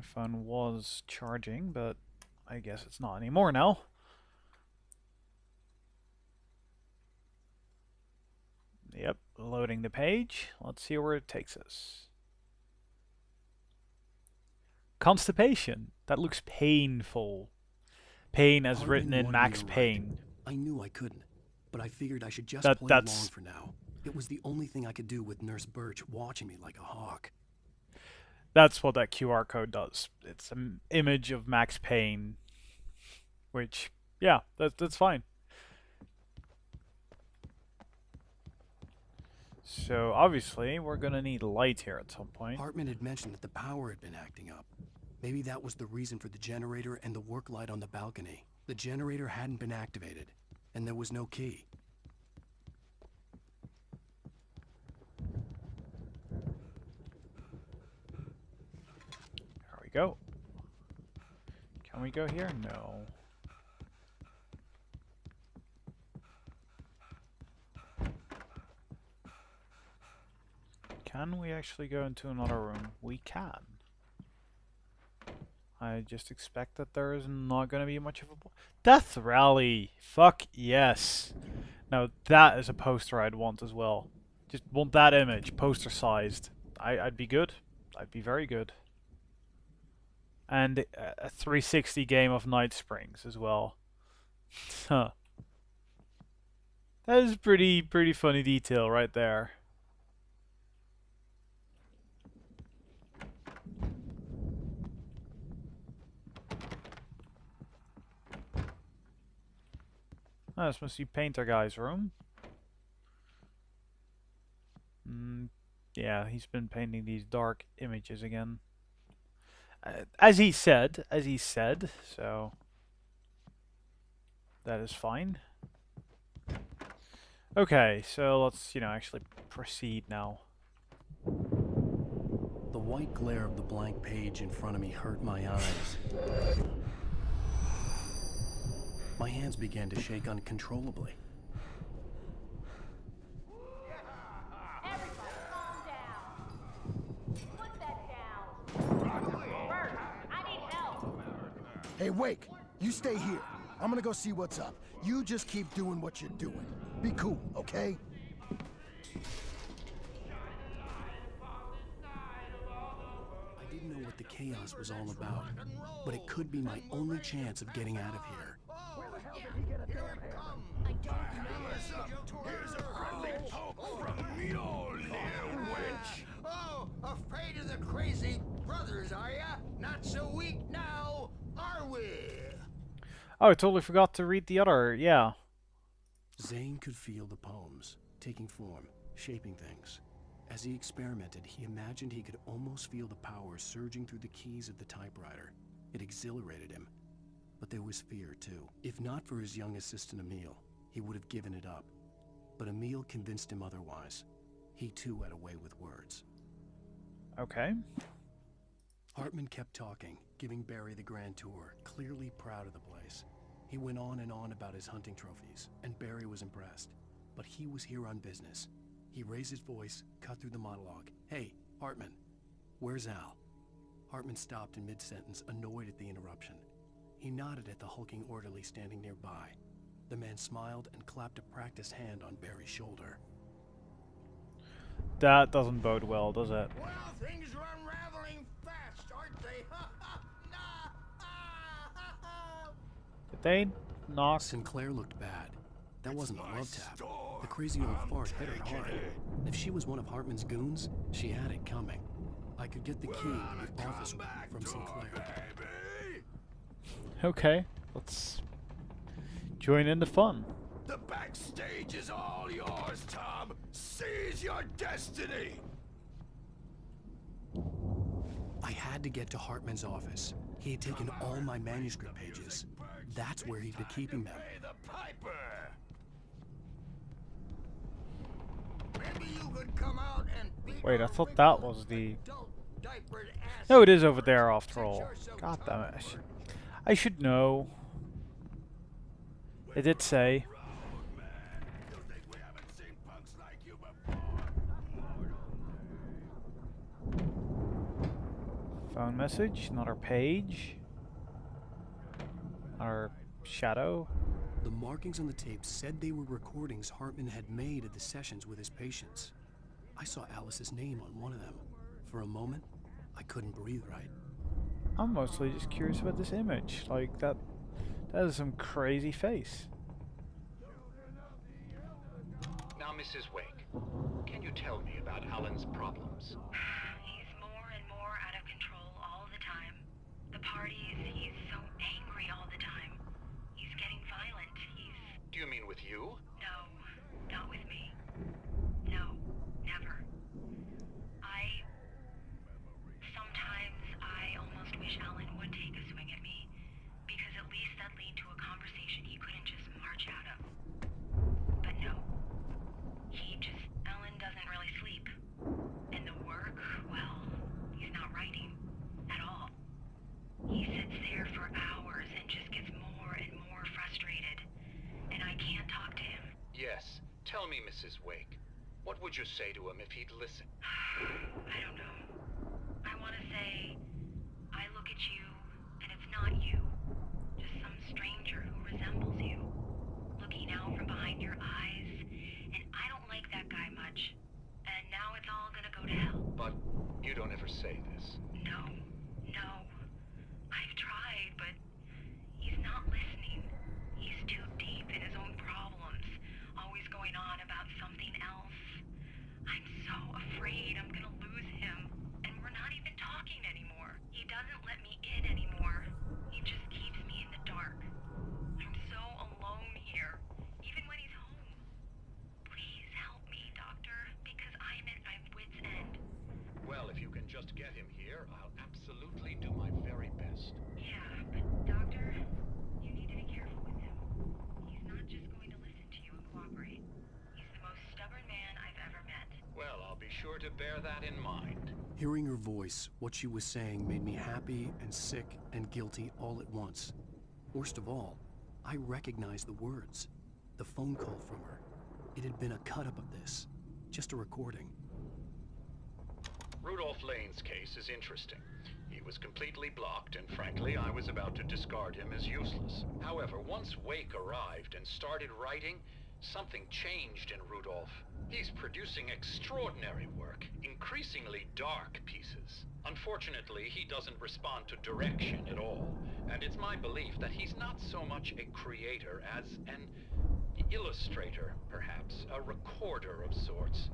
phone was charging, but I guess it's not anymore now. Yep, loading the page. Let's see where it takes us. Constipation. That looks painful. Pain as Hartman written in wanted me Max to write. Payne. I knew I couldn't, but I figured I should just That play along that's for now. It was the only thing I could do with Nurse Birch watching me like a hawk. that's what that QR code does. It's an image of Max Payne, which yeah, that's fine. So obviously we're gonna need light here at some point. Hartman had mentioned that the power had been acting up. Maybe that was the reason for the generator and the work light on the balcony. The generator hadn't been activated, and there was no key. There we go. Can we go here? No. Can we actually go into another room? We can. I just expect that there is not going to be much of a... Death Rally! Fuck yes! Now that is a poster I'd want as well. Just want that image, poster sized. I'd be good. I'd be very good. And a 360 game of Night Springs as well. Huh. That is pretty funny detail right there. Oh, this must be Painter Guy's room. Yeah, he's been painting these dark images again. As he said, so that is fine. Okay, so let's, actually proceed now. The white glare of the blank page in front of me hurt my eyes. My hands began to shake uncontrollably. Everybody calm down. Put that down. Bert, I need help. Hey, Wake, you stay here. I'm gonna go see what's up. You just keep doing what you're doing. Be cool, okay? I didn't know what the chaos was all about, but it could be my only chance of getting out of here. I don't remember. Here's a friendly poke from Mjolnir, wench. Oh, afraid of the crazy brothers, are ya? Not so weak now, are we? Oh, I totally forgot to read the other, yeah. Zane could feel the poems, taking form, shaping things. As he experimented, he imagined he could almost feel the power surging through the keys of the typewriter. It exhilarated him. But there was fear, too. If not for his young assistant Emil, he would have given it up. But Emil convinced him otherwise. He, too, had a way with words. Okay. Hartman kept talking, giving Barry the grand tour, clearly proud of the place. He went on and on about his hunting trophies, and Barry was impressed. But he was here on business. He raised his voice, cut through the monologue. Hey, Hartman, where's Al? Hartman stopped in mid-sentence, annoyed at the interruption. He nodded at the hulking orderly standing nearby. The man smiled and clapped a practiced hand on Barry's shoulder. That doesn't bode well, does it? Well, things are unraveling fast, aren't they? Did they knock? Sinclair looked bad. That wasn't a love tap. The crazy old fart hit her hard. If she was one of Hartman's goons, she had it coming. I could get the key to the office from Sinclair. Okay, let's join in the fun. The backstage is all yours, Tom. Seize your destiny. I had to get to Hartman's office. He had taken all my manuscript pages. That's where he'd been keeping them. Pay the piper. Maybe you could come out and beat Wait, I our thought that wrinkled, was the... adult, diapered ass. No, it is over there after all. Since you're so God damn it. comfort. I should know. It did say. You think we haven't seen punks like you before? Phone message, not our page. Our shadow. The markings on the tape said they were recordings Hartman had made at the sessions with his patients. I saw Alice's name on one of them. For a moment, I couldn't breathe right. I'm mostly just curious about this image. Like, that is some crazy face. Now, Mrs. Wake, can you tell me about Alan's problems? He's more and more out of control all the time. The parties, he's so angry all the time. He's getting violent. Do you mean with you? No, not with me. No, never. Sometimes I almost wish Alan would take a swing at me, because at least that lead to a conversation he couldn't just march out of. But no. Alan doesn't really sleep. And the work, well, he's not writing at all. He sits there for hours and just gets more and more frustrated. And I can't talk to him. Yes. Tell me, Mrs. Wake. What would you say to him if he'd listen? I don't know. I want to say, I look at you, and it's not you. Just some stranger who resembles you. Looking out from behind your eyes, and I don't like that guy much. And now it's all gonna go to hell. But you don't ever say this. No. I've tried, but he's not listening. He's too deep in his own problems, always going on about something else. I'm so afraid I'm gonna lose him, and we're not even talking anymore. He doesn't let me in anymore. He just keeps me in the dark. I'm so alone here, even when he's home. Please help me, Doctor, because I'm at my wit's end. Well, if you can just get him here, I'll absolutely do my very best. Yeah, but Doctor, you need to be careful with him. He's not just going to listen to you and cooperate. He's the most stubborn man I've ever met. Well, I'll be sure to bear that in mind. Hearing her voice, what she was saying made me happy and sick and guilty all at once. Worst of all, I recognized the words. The phone call from her. It had been a cut-up of this. Just a recording. Rudolph Lane's case is interesting. He was completely blocked, and frankly, I was about to discard him as useless. However, once Wake arrived and started writing, something changed in Rudolph. He's producing extraordinary work, increasingly dark pieces. Unfortunately, he doesn't respond to direction at all, and it's my belief that he's not so much a creator as an illustrator, perhaps, a recorder of sorts.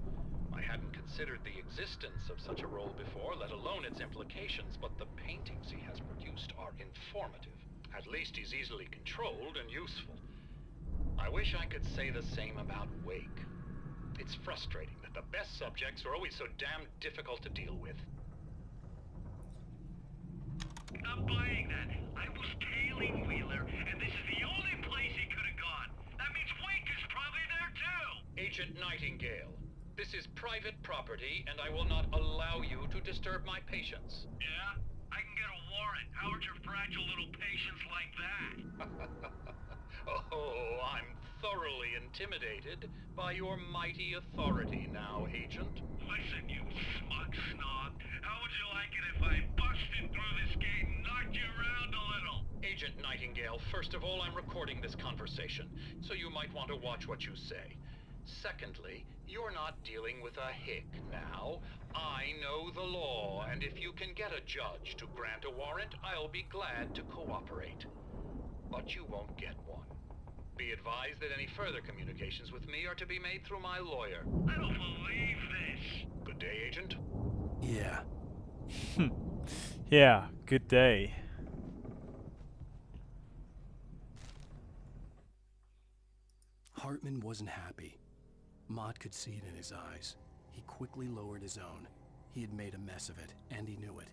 I hadn't considered the existence of such a role before, let alone its implications, but the paintings he has produced are informative. At least he's easily controlled and useful. I wish I could say the same about Wake. It's frustrating that the best subjects are always so damn difficult to deal with. I'm buying that. I was tailing Wheeler, and this is the only place he could have gone. That means Wake is probably there too! Agent Nightingale, this is private property, and I will not allow you to disturb my patients. Yeah? I can get a warrant. How would your fragile little patients like that? Oh, I'm thoroughly intimidated by your mighty authority now, Agent. Listen, you smug snob. How would you like it if I busted through this gate and knocked you around a little? Agent Nightingale, first of all, I'm recording this conversation, so you might want to watch what you say. Secondly, you're not dealing with a hick now. I know the law, and if you can get a judge to grant a warrant, I'll be glad to cooperate. But you won't get one. Be advised that any further communications with me are to be made through my lawyer. I don't believe this. Good day, Agent. Yeah. Yeah, good day. Hartman wasn't happy. Mott could see it in his eyes. He quickly lowered his own. He had made a mess of it, and he knew it.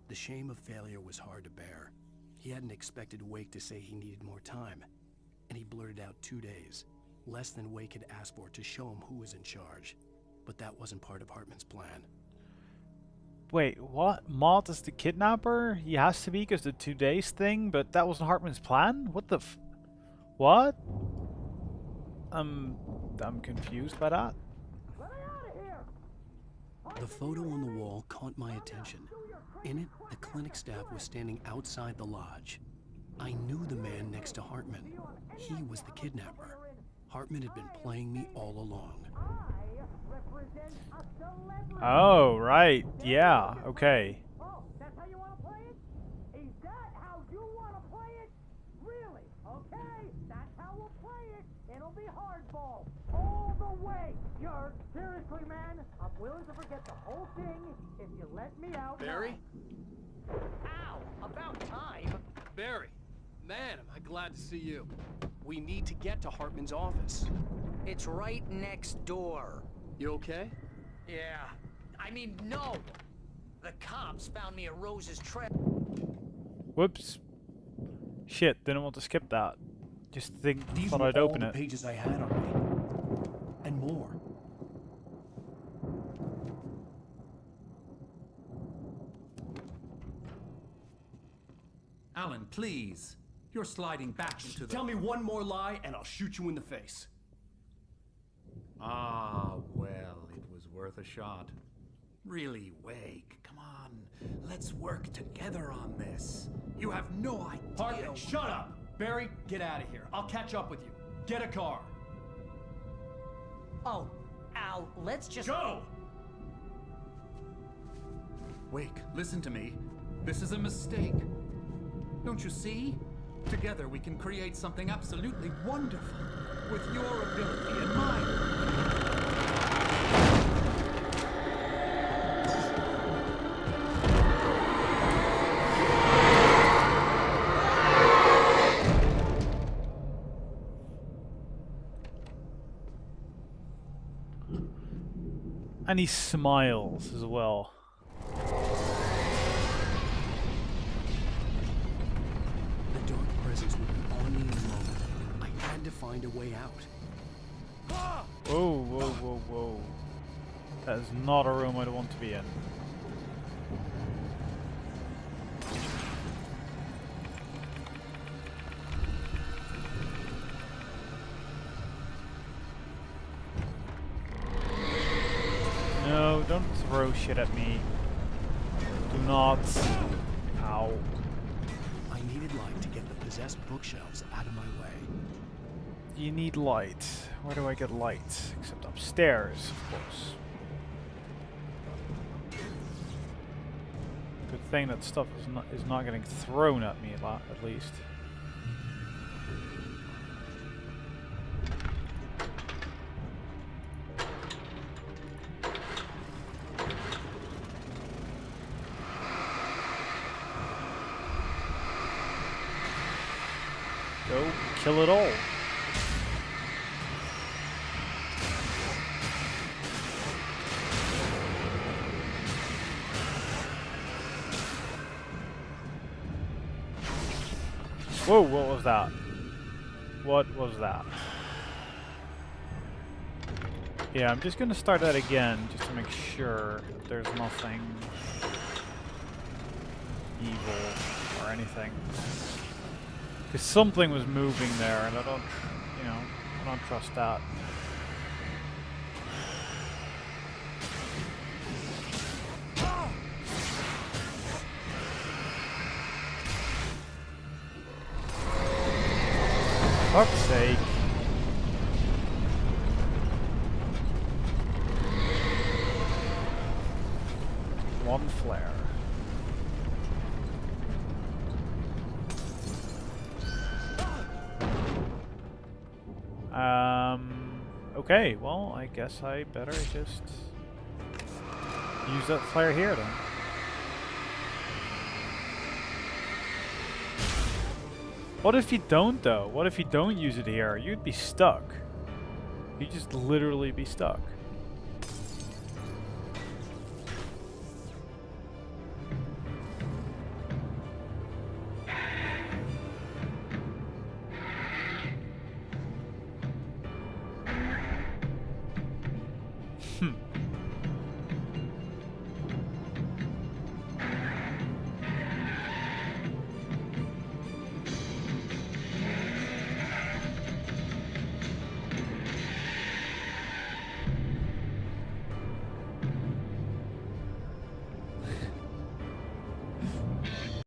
The shame of failure was hard to bear. He hadn't expected Wake to say he needed more time, and he blurted out 2 days, less than Wake had asked for to show him who was in charge. But that wasn't part of Hartman's plan. Wait, what? Mott is the kidnapper? He has to be because the 2 days thing, but that wasn't Hartman's plan? What the What? I'm confused by that. The photo on the wall caught my attention. In it, the clinic staff was standing outside the lodge. I knew the man next to Hartman. He was the kidnapper. Hartman had been playing me all along. Oh, right. Yeah, okay. Oh, that's how you want to play it? Is that how you want to play it? Really? Okay, that's how we'll play it. It'll be hardball. All the way, jerk. Seriously, man, I'm willing to forget the whole thing if you let me out. Barry? Ow, about time. Barry! Man, am I glad to see you. We need to get to Hartman's office. It's right next door. You okay? Yeah. I mean, no. The cops found me at Rose's trail. Whoops. Shit, didn't want to skip that. Just These thought were I'd all open the it. pages I had on me. And more. Alan, please. You're sliding back into the... Tell me one more lie and I'll shoot you in the face. Ah, well, it was worth a shot. Really, Wake, come on. Let's work together on this. You have no idea... Hartman, shut up! Barry, get out of here. I'll catch up with you. Get a car. Oh, Al, let's just... Go! Wake, listen to me. This is a mistake. Don't you see? Together we can create something absolutely wonderful. With your ability and mine. And he smiles as well. The dark presence would be on me in a moment. I had to find a way out. Whoa, whoa, whoa, whoa. That is not a room I'd want to be in. No, don't throw shit at me. Do not. Ow. I needed light to get the possessed bookshelves out of my way. You need light. Where do I get light? Except upstairs, of course. Good thing that stuff is not getting thrown at me at least. Go kill it all. Whoa, what was that? What was that? Yeah, I'm just gonna start that again just to make sure that there's nothing evil or anything. Because something was moving there and I don't, you know, I don't trust that. Fuck's sake. One flare. Okay, well, I guess I better just use that flare here then. What if you don't, though? What if you don't use it here? You'd be stuck. You'd just literally be stuck.